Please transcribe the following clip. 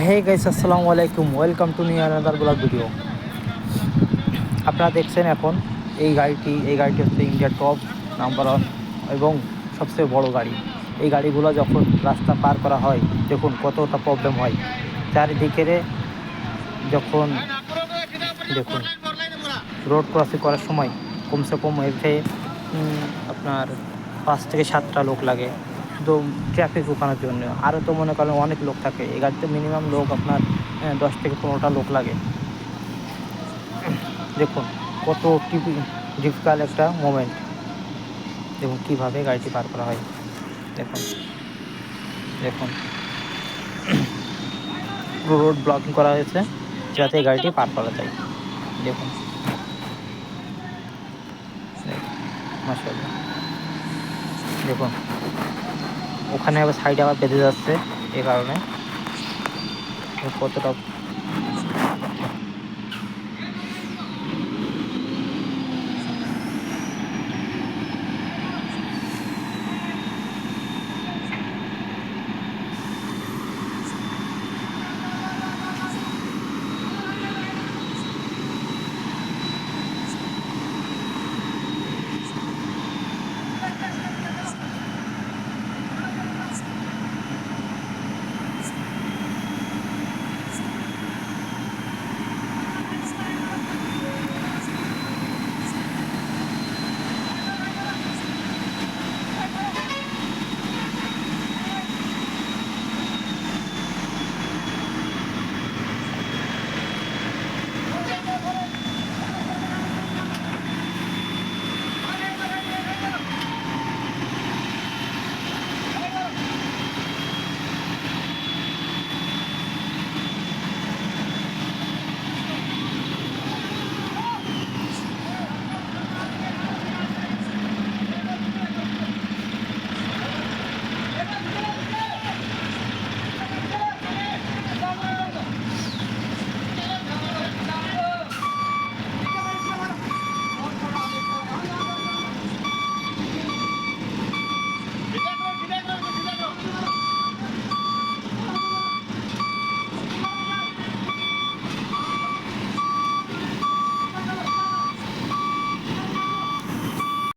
Hey guys, আসসালামু আলাইকুম, welcome to new another blog video. আপনারা দেখছেন এখন এই গাড়িটি হচ্ছে ইন্ডিয়ার টপ নাম্বার 1 এবং সবচেয়ে বড় গাড়ি। এই গাড়িগুলো যখন রাস্তা পার করা হয় দেখুন কতটা প্রবলেম হয় চারিদিকে। যখন দেখুন রোড ক্রসিং করার সময় কমসে কম এতে আপনার 5 থেকে 7টা লোক লাগে শুধু ট্রাফিক রোকানোর জন্য। আরও তো মনে করেন অনেক লোক থাকে এই গাড়িতে, মিনিমাম লোক আপনার 10 থেকে 15টা লোক লাগে। দেখুন কত ডিফিকাল্ট একটা মোমেন্ট। দেখুন কীভাবে গাড়িটি পার করা হয়। দেখুন দেখুন পুরো রোড ব্লকিং করা হয়েছে যাতে এই গাড়িটি পার করা যায়। দেখুন মাশাআল্লাহ, দেখুন ওখানে আবার সাইডে আবার বেঁধে যাচ্ছে, এ কারণে কতটা